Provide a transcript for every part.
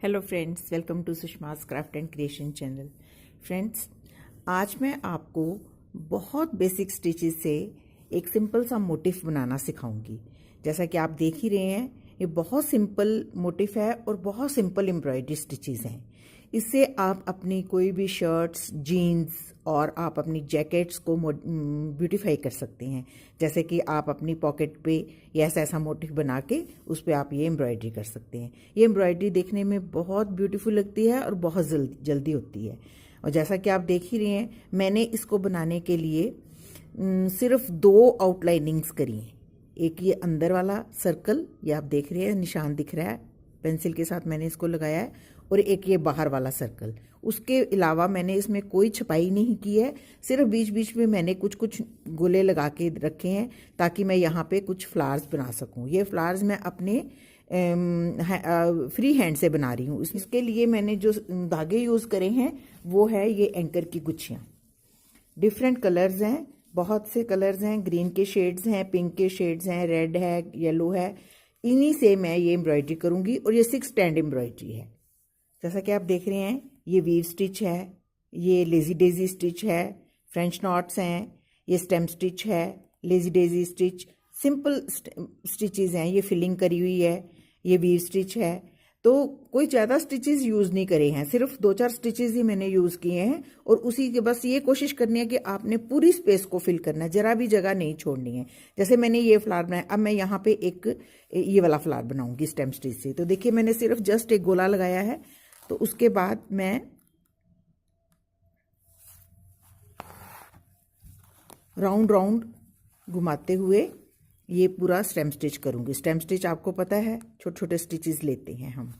Hello friends, welcome to Sushma's craft and creation channel. Friends, आज मैं आपको बहुत बेसिक स्टिचेस से एक सिंपल सा मोटिफ बनाना सिखाऊंगी। जैसा कि आप देख ही रहे हैं, ये बहुत सिंपल मोटिफ है और बहुत सिंपल एम्ब्रॉयडरी स्टिचेस हैं। इससे आप अपनी कोई भी शर्ट्स, जीन्स और आप अपनी जैकेट्स को ब्यूटीफाई कर सकते हैं। जैसे कि आप अपनी पॉकेट पे या ऐसा मोटिफ बना के उस पर आप ये एम्ब्रॉयडरी कर सकते हैं। ये एम्ब्रॉयडरी देखने में बहुत ब्यूटीफुल लगती है और बहुत जल्दी होती है। और जैसा कि आप देख ही रहे हैं, मैंने इसको बनाने के लिए सिर्फ 2 आउटलाइनिंग्स करी हैं। एक ये अंदर वाला सर्कल, ये आप देख रहे हैं, निशान दिख रहा है, पेंसिल के साथ मैंने इसको लगाया है, और एक ये बाहर वाला सर्कल। उसके अलावा मैंने इसमें कोई छपाई नहीं की है, सिर्फ बीच बीच में मैंने कुछ कुछ गोले लगा के रखे हैं ताकि मैं यहाँ पे कुछ फ्लावर्स बना सकूँ। ये फ्लावर्स मैं अपने फ्री हैंड से बना रही हूँ। इसके लिए मैंने जो धागे यूज़ करे हैं वो है ये एंकर की गुच्छियाँ। डिफरेंट कलर्स हैं, बहुत से कलर्स हैं, ग्रीन के शेड्स हैं, पिंक के शेड्स हैं, रेड है, येलो है। इन्हीं से मैं ये एम्ब्रॉयडरी करूँगी और ये 6 स्टैंड एम्ब्रॉयडरी है। जैसा कि आप देख रहे हैं, ये वीव स्टिच है, ये लेजी डेजी स्टिच है, फ्रेंच नॉट्स हैं, ये स्टेम स्टिच है, lazy Daisy stitch, simple stitches हैं, ये फिलिंग करी हुई है, ये वीव स्टिच है। तो कोई ज़्यादा स्टिचेस यूज़ नहीं करे हैं, सिर्फ 2-4 स्टिचेस ही मैंने यूज़ किए हैं। और उसी के बस ये कोशिश करनी है कि आपने पूरी स्पेस को फिल करना है, जरा भी जगह नहीं छोड़नी है। जैसे मैंने ये फ्लावर बनाया, अब मैं यहाँ पे एक ये वाला फ्लावर बनाऊंगी स्टेम स्टिच से। तो देखिए, मैंने सिर्फ जस्ट एक गोला लगाया है। तो उसके बाद मैं राउंड राउंड घुमाते हुए ये पूरा स्टेम स्टिच करूंगी। स्टेम स्टिच आपको पता है, छोटे छोटे स्टिचेस लेते हैं हम।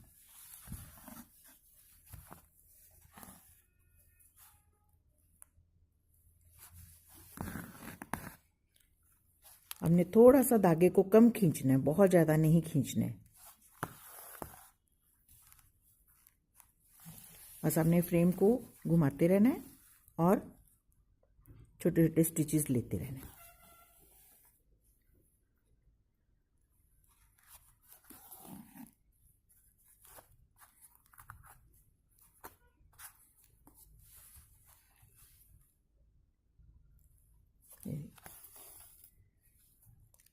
हमने थोड़ा सा धागे को कम खींचना है, बहुत ज़्यादा नहीं खींचना है। बस हमने फ्रेम को घुमाते रहना है और छोटे छोटे स्टिचेस लेते रहना है।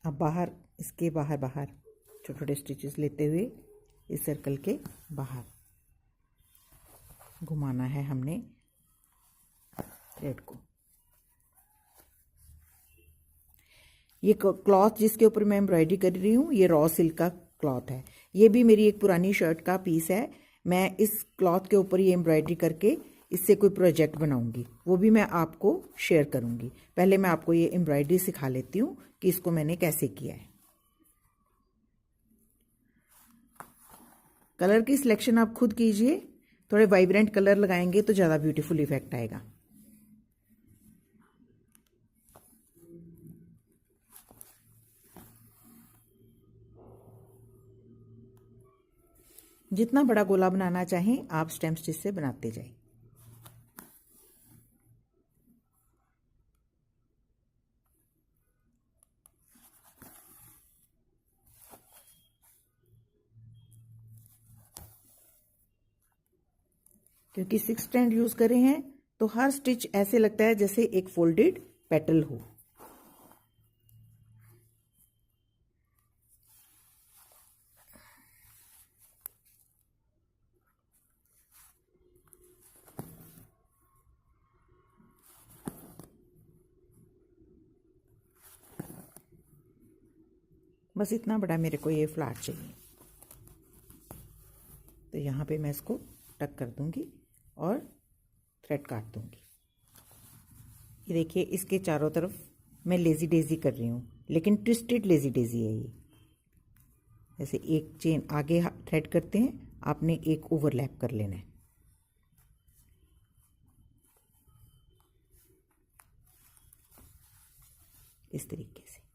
अब बाहर, इसके बाहर बाहर छोटे छोटे स्टिचेस लेते हुए इस सर्कल के बाहर घुमाना है हमने थ्रेड को। ये क्लॉथ जिसके ऊपर मैं एम्ब्रॉयडरी कर रही हूँ, ये रॉ सिल्क का क्लॉथ है। ये भी मेरी एक पुरानी शर्ट का पीस है। मैं इस क्लॉथ के ऊपर ये एम्ब्रॉयडरी करके इससे कोई प्रोजेक्ट बनाऊंगी, वो भी मैं आपको शेयर करूंगी। पहले मैं आपको ये एम्ब्रॉयडरी सिखा लेती हूँ कि इसको मैंने कैसे किया है। कलर की सिलेक्शन आप खुद कीजिए, थोड़े वाइब्रेंट कलर लगाएंगे तो ज़्यादा ब्यूटीफुल इफेक्ट आएगा। जितना बड़ा गोला बनाना चाहें आप स्टेम स्टिच से बनाते जाएं। क्योंकि 6 स्टैंड यूज करे हैं तो हर स्टिच ऐसे लगता है जैसे एक फोल्डेड पेटल हो। बस इतना बड़ा मेरे को ये फ्लावर चाहिए। तो यहाँ पे मैं इसको टक कर दूंगी और थ्रेड काट दूंगी। ये देखिए, इसके चारों तरफ मैं लेजी डेजी कर रही हूँ, लेकिन ट्विस्टेड लेजी डेजी है ये। जैसे एक चेन आगे थ्रेड करते हैं, आपने एक ओवरलैप कर लेना है। इस तरीके से।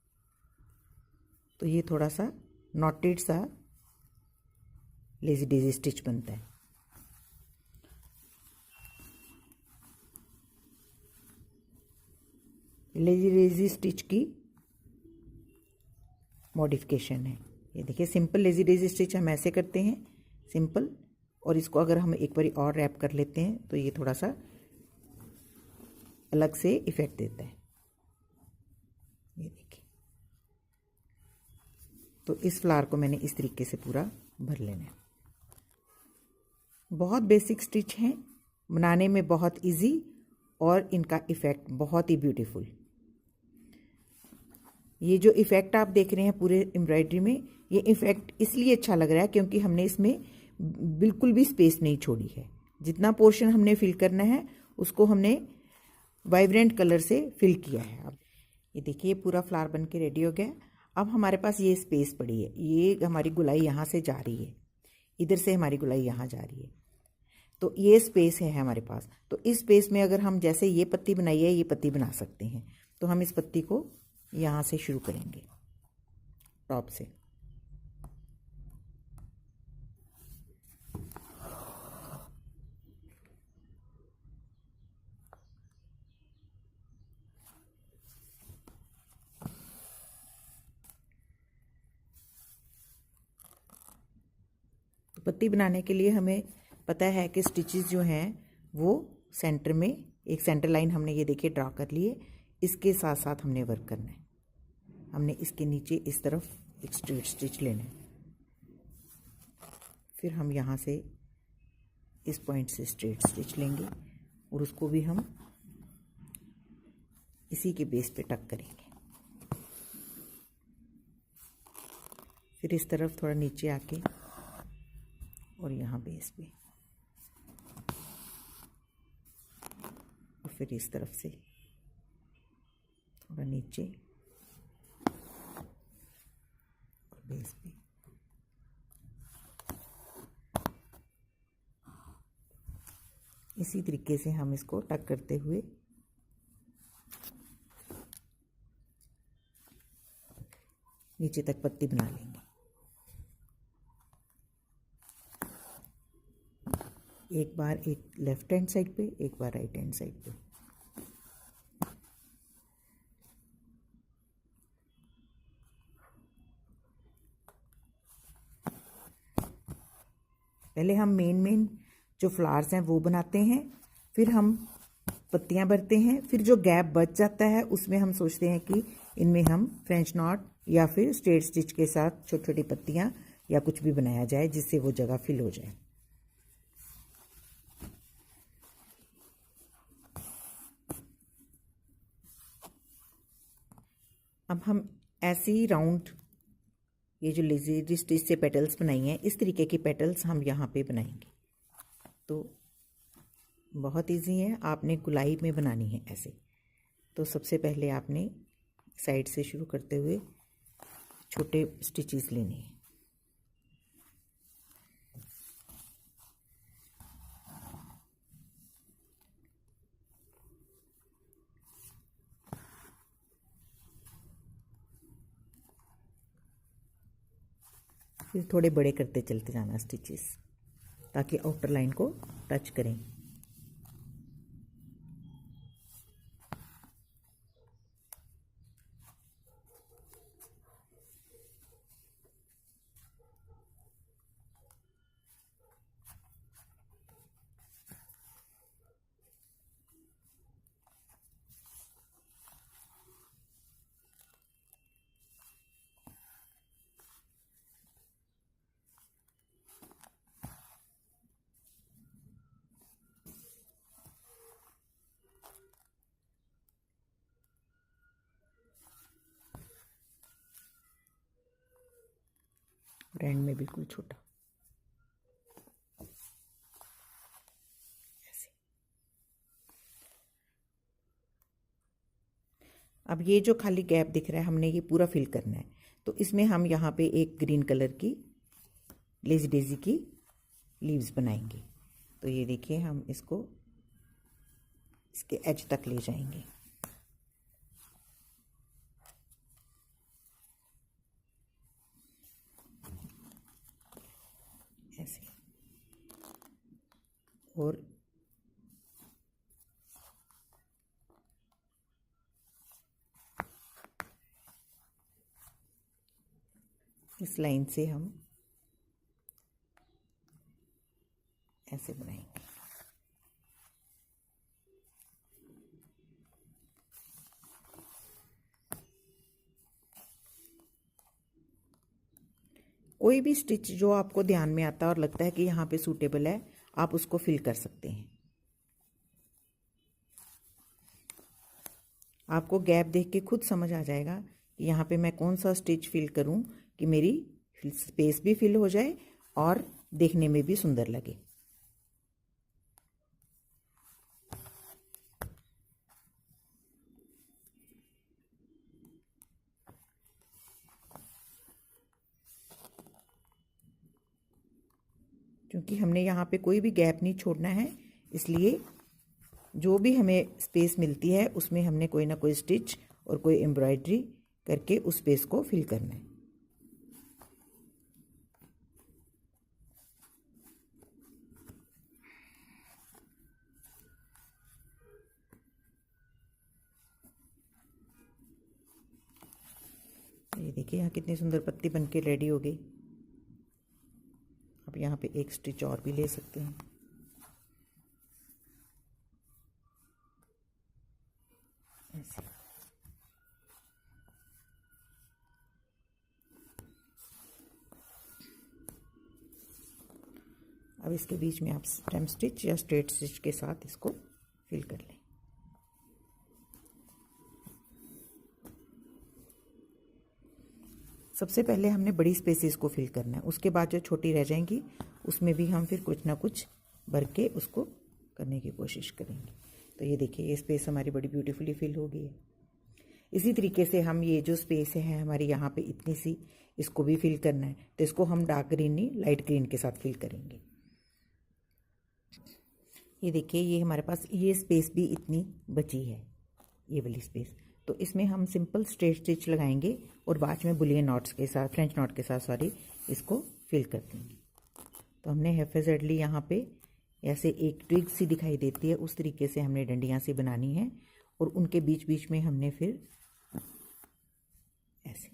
तो ये थोड़ा सा नॉटेड सा लेजी डेजी स्टिच बनता है। लेजी डेजी स्टिच की मॉडिफिकेशन है। ये देखिए, सिंपल लेजी डेजी स्टिच हम ऐसे करते हैं, सिंपल। और इसको अगर हम एक बारी और रैप कर लेते हैं तो ये थोड़ा सा अलग से इफ़ेक्ट देता है। ये देखिए, तो इस फ्लावर को मैंने इस तरीके से पूरा भर लेना है। बहुत बेसिक स्टिच हैं, बनाने में बहुत इजी और इनका इफ़ेक्ट बहुत ही ब्यूटीफुल। ये जो इफ़ेक्ट आप देख रहे हैं पूरे एम्ब्रॉयडरी में, ये इफ़ेक्ट इसलिए अच्छा लग रहा है क्योंकि हमने इसमें बिल्कुल भी स्पेस नहीं छोड़ी है। जितना पोर्शन हमने फिल करना है उसको हमने वाइब्रेंट कलर से फिल किया है। अब ये देखिए, पूरा फ्लावर बन के रेडी हो गया। अब हमारे पास ये स्पेस पड़ी है, ये हमारी गुलाई यहाँ से जा रही है, इधर से हमारी गुलाई यहाँ जा रही है, तो ये स्पेस है हमारे पास। तो इस स्पेस में अगर हम जैसे ये पत्ती बनाई है, ये पत्ती बना सकते हैं। तो हम इस पत्ती को यहाँ से शुरू करेंगे, टॉप से। तो पत्ती बनाने के लिए हमें पता है कि स्टिचेस जो हैं वो सेंटर में एक सेंटर लाइन हमने ये देखिए ड्रा कर ली है। इसके साथ साथ हमने वर्क करना है। हमने इसके नीचे इस तरफ एक स्ट्रेट स्टिच लेना है, फिर हम यहाँ से इस पॉइंट से स्ट्रेट स्टिच लेंगे और उसको भी हम इसी के बेस पे टक करेंगे। फिर इस तरफ थोड़ा नीचे आके और यहाँ बेस पे, और फिर इस तरफ से थोड़ा नीचे और बेस पे। इसी तरीके से हम इसको टक करते हुए नीचे तक पत्ती बना लेंगे। एक बार एक लेफ्ट हैंड साइड पे, एक बार राइट हैंड साइड पे। पहले हम मेन जो फ्लावर्स हैं वो बनाते हैं, फिर हम पत्तियां भरते हैं, फिर जो गैप बच जाता है उसमें हम सोचते हैं कि इनमें हम फ्रेंच नॉट या फिर स्ट्रेट स्टिच के साथ छोटी छोटी पत्तियां या कुछ भी बनाया जाए जिससे वो जगह फिल हो जाए। अब हम ऐसे ही राउंड ये जो लेज़ी स्टिच से पेटल्स बनाई हैं, इस तरीके की पेटल्स हम यहाँ पे बनाएंगे। तो बहुत इजी है, आपने गुलाई में बनानी है ऐसे। तो सबसे पहले आपने साइड से शुरू करते हुए छोटे स्टिचेस लेने हैं। फिर थोड़े बड़े करते चलते जाना स्टिचेस, ताकि आउटर लाइन को टच करें। एंड में बिल्कुल छोटा ऐसे। अब ये जो खाली गैप दिख रहा है हमने ये पूरा फिल करना है। तो इसमें हम यहाँ पे एक ग्रीन कलर की लेज़ी डेज़ी की लीव्स बनाएंगे। तो ये देखिए, हम इसको इसके एज तक ले जाएंगे। ऐसे, और इस लाइन से हम ऐसे बनाएंगे। कोई भी स्टिच जो आपको ध्यान में आता है और लगता है कि यहाँ पे सूटेबल है, आप उसको फिल कर सकते हैं। आपको गैप देख के खुद समझ आ जाएगा कि यहाँ पे मैं कौन सा स्टिच फिल करूँ कि मेरी स्पेस भी फिल हो जाए और देखने में भी सुंदर लगे। क्योंकि हमने यहाँ पे कोई भी गैप नहीं छोड़ना है, इसलिए जो भी हमें स्पेस मिलती है उसमें हमने कोई ना कोई स्टिच और कोई एम्ब्रॉयडरी करके उस स्पेस को फिल करना है। ये देखिए यहाँ कितनी सुंदर पत्ती बनके रेडी हो गई। अब यहाँ पे एक स्टिच और भी ले सकते हैं। ऐसे अब इसके बीच में आप स्टेम स्टिच या स्ट्रेट स्टिच के साथ इसको फिल कर लें। सबसे पहले हमने बड़ी स्पेसेस को फिल करना है, उसके बाद जो छोटी रह जाएंगी उसमें भी हम फिर कुछ ना कुछ भर के उसको करने की कोशिश करेंगे। तो ये देखिए ये स्पेस हमारी बड़ी ब्यूटीफुली फिल हो गई है। इसी तरीके से हम ये जो स्पेस है हमारी यहाँ पे इतनी सी, इसको भी फिल करना है। तो इसको हम डार्क ग्रीन नहीं लाइट ग्रीन के साथ फिल करेंगे। ये देखिए ये हमारे पास ये स्पेस भी इतनी बची है, ये वाली स्पेस। तो इसमें हम सिंपल स्ट्रेट स्टिच लगाएंगे और बाद में बुलियन नॉट्स के साथ, फ्रेंच नॉट के साथ सॉरी, इसको फिल कर देंगे। तो हमने हैफेजर्डली यहाँ पे ऐसे एक ट्विग सी दिखाई देती है, उस तरीके से हमने डंडियाँ सी बनानी है और उनके बीच बीच में हमने फिर ऐसे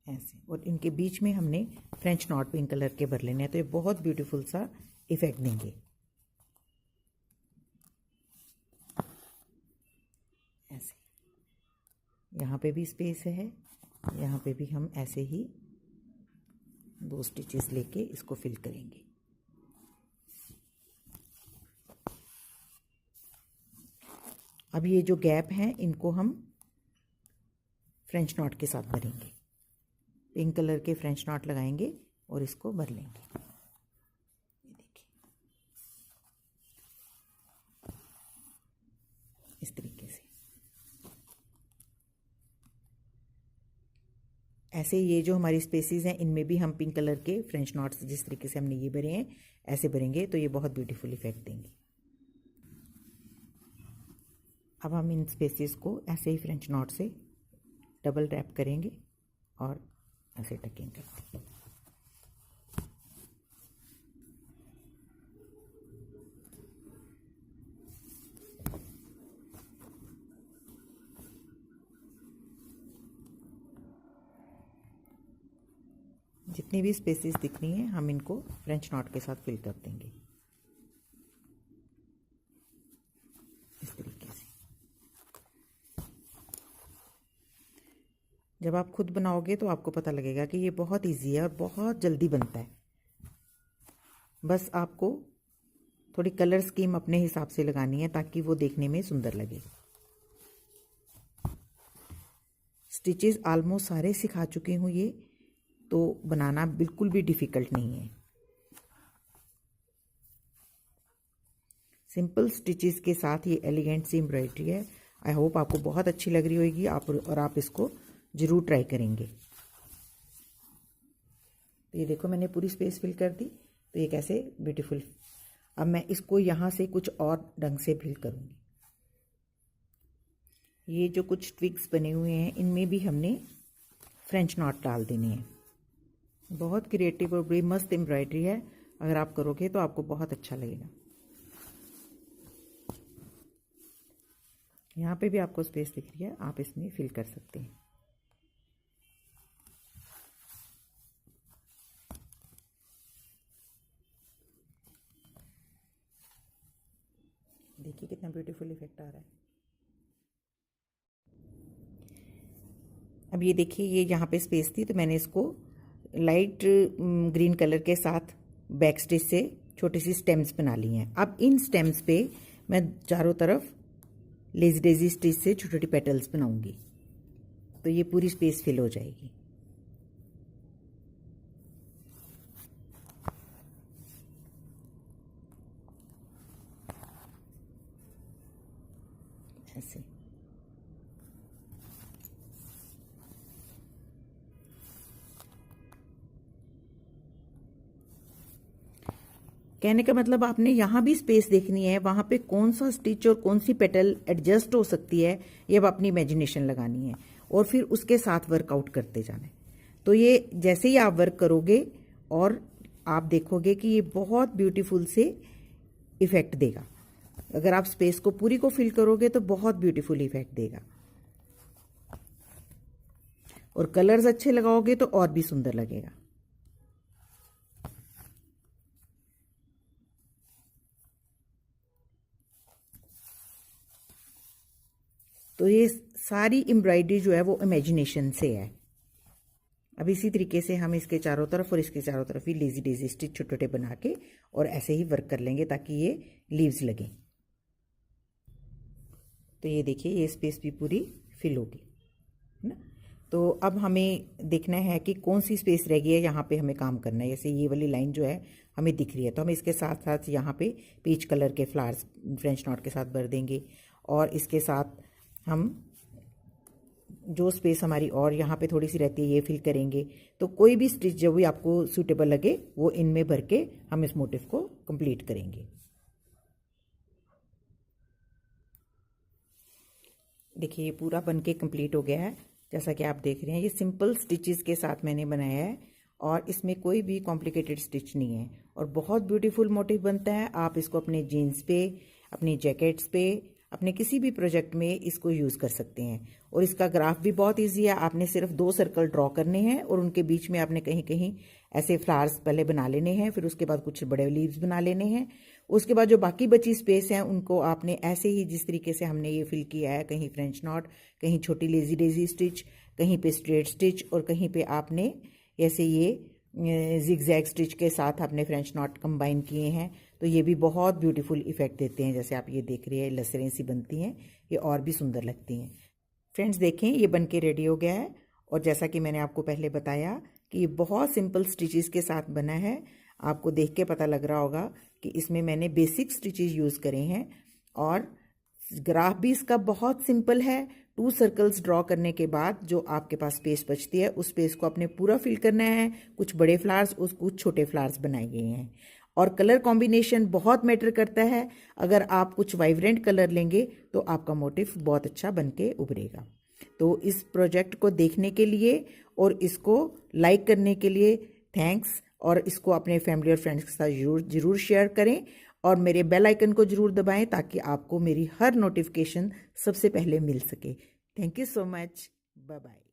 ऐसे और इनके बीच में हमने फ्रेंच नॉट पिंक कलर के भर लेने हैं। तो ये बहुत ब्यूटीफुल सा इफेक्ट देंगे। ऐसे यहाँ पे भी स्पेस है, यहाँ पे भी हम ऐसे ही 2 स्टिचेस लेके इसको फिल करेंगे। अब ये जो गैप हैं इनको हम फ्रेंच नॉट के साथ भरेंगे। पिंक कलर के फ्रेंच नॉट लगाएंगे और इसको भर लेंगे। ये देखिए इस तरीके से। ऐसे ये जो हमारी स्पेसेस हैं इनमें भी हम पिंक कलर के फ्रेंच नॉट्स जिस तरीके से हमने ये भरे हैं ऐसे भरेंगे, तो ये बहुत ब्यूटीफुल इफेक्ट देंगे। अब हम इन स्पेसेस को ऐसे ही फ्रेंच नॉट से डबल रैप करेंगे और ऐसे टकिंग करते हैं। जितनी भी स्पेसेस दिख रही हैं हम इनको फ्रेंच नॉट के साथ फिल कर देंगे इस तरीके से। जब आप खुद बनाओगे तो आपको पता लगेगा कि ये बहुत इजी है और बहुत जल्दी बनता है। बस आपको थोड़ी कलर स्कीम अपने हिसाब से लगानी है ताकि वो देखने में सुंदर लगे। स्टिचेस ऑलमोस्ट सारे सिखा चुकी हूँ ये, तो बनाना बिल्कुल भी डिफ़िकल्ट नहीं है। सिंपल स्टिचेस के साथ ये एलिगेंट सी एम्ब्रॉयडरी है। आई होप आपको बहुत अच्छी लग रही होगी आप इसको ज़रूर ट्राई करेंगे। तो ये देखो मैंने पूरी स्पेस फिल कर दी, तो ये कैसे ब्यूटीफुल। अब मैं इसको यहाँ से कुछ और ढंग से फिल करूँगी। ये जो कुछ ट्विग्स बने हुए हैं इनमें भी हमने फ्रेंच नॉट डाल देने हैं। बहुत क्रिएटिव और बड़ी मस्त एम्ब्रॉयडरी है, अगर आप करोगे तो आपको बहुत अच्छा लगेगा। यहाँ पे भी आपको स्पेस दिख रही है, आप इसमें फिल कर सकते हैं। देखिए कितना ब्यूटीफुल इफेक्ट आ रहा है। अब ये देखिए, ये यहाँ पे स्पेस थी तो मैंने इसको लाइट ग्रीन कलर के साथ बैक स्टिच से छोटी सी स्टेम्स बना ली हैं। अब इन स्टेम्स पे मैं चारों तरफ लेजी डेजी स्टिच से छोटी छोटी पेटल्स बनाऊंगी, तो ये पूरी स्पेस फिल हो जाएगी। ऐसे कहने का मतलब आपने यहाँ भी स्पेस देखनी है, वहां पे कौन सा स्टिच और कौन सी पेटल एडजस्ट हो सकती है, ये अब अपनी इमेजिनेशन लगानी है और फिर उसके साथ वर्कआउट करते जाना है। तो ये जैसे ही आप वर्क करोगे और आप देखोगे कि ये बहुत ब्यूटीफुल से इफेक्ट देगा। अगर आप स्पेस को पूरी को फिल करोगे तो बहुत ब्यूटीफुल इफेक्ट देगा, और कलर्स अच्छे लगाओगे तो और भी सुंदर लगेगा। तो ये सारी एम्ब्रॉयडरी जो है वो इमेजिनेशन से है। अब इसी तरीके से हम इसके चारों तरफ और इसके चारों तरफ ही लेजी डेजी स्टिच छोटे छोटे बना के और ऐसे ही वर्क कर लेंगे ताकि ये लीव्स लगें। तो ये देखिए, ये स्पेस भी पूरी फिल होगी, है ना। तो अब हमें देखना है कि कौन सी स्पेस रह गई है, यहाँ पे हमें काम करना है। जैसे ये वाली लाइन जो है हमें दिख रही है, तो हम इसके साथ साथ यहाँ पे पीच कलर के फ्लावर्स फ्रेंच नॉट के साथ भर देंगे, और इसके साथ हम जो स्पेस हमारी और यहाँ पे थोड़ी सी रहती है ये फिल करेंगे। तो कोई भी स्टिच जो भी आपको सूटेबल लगे वो इनमें भर के हम इस मोटिव को कंप्लीट करेंगे। देखिए ये पूरा बन के कंप्लीट हो गया है, जैसा कि आप देख रहे हैं। ये सिंपल स्टिचेस के साथ मैंने बनाया है और इसमें कोई भी कॉम्प्लिकेटेड स्टिच नहीं है और बहुत ब्यूटीफुल मोटिव बनता है। आप इसको अपने जीन्स पे, अपनी जैकेट्स पे, अपने किसी भी प्रोजेक्ट में इसको यूज़ कर सकते हैं। और इसका ग्राफ भी बहुत इजी है। आपने सिर्फ 2 सर्कल ड्रॉ करने हैं और उनके बीच में आपने कहीं कहीं ऐसे फ्लावर्स पहले बना लेने हैं, फिर उसके बाद कुछ बड़े लीव्स बना लेने हैं। उसके बाद जो बाकी बची स्पेस है उनको आपने ऐसे ही जिस तरीके से हमने ये फिल किया है, कहीं फ्रेंच नॉट, कहीं छोटी लेजी डेजी स्टिच, कहीं पे स्ट्रेट स्टिच और कहीं पे आपने ऐसे ये जिगजैग स्टिच के साथ आपने फ्रेंच नॉट कंबाइन किए हैं। तो ये भी बहुत ब्यूटीफुल इफेक्ट देते हैं। जैसे आप ये देख रहे हैं लसरें सी बनती हैं, ये और भी सुंदर लगती हैं। फ्रेंड्स देखें, ये बन के रेडी हो गया है और जैसा कि मैंने आपको पहले बताया कि ये बहुत सिंपल स्टिचेस के साथ बना है। आपको देख के पता लग रहा होगा कि इसमें मैंने बेसिक स्टिचेस यूज़ करे हैं और ग्राफ भी इसका बहुत सिंपल है। 2 सर्कल्स ड्रॉ करने के बाद जो आपके पास स्पेस बचती है उस स्पेस को आपने पूरा फिल करना है। कुछ बड़े फ्लावर्स, कुछ छोटे फ्लावर्स बनाए गए हैं। और कलर कॉम्बिनेशन बहुत मैटर करता है। अगर आप कुछ वाइब्रेंट कलर लेंगे तो आपका मोटिव बहुत अच्छा बन के उभरेगा। तो इस प्रोजेक्ट को देखने के लिए और इसको लाइक करने के लिए थैंक्स, और इसको अपने फैमिली और फ्रेंड्स के साथ जरूर शेयर करें और मेरे बेल आइकन को जरूर दबाएं ताकि आपको मेरी हर नोटिफिकेशन सबसे पहले मिल सके। Thank you so much, bye bye.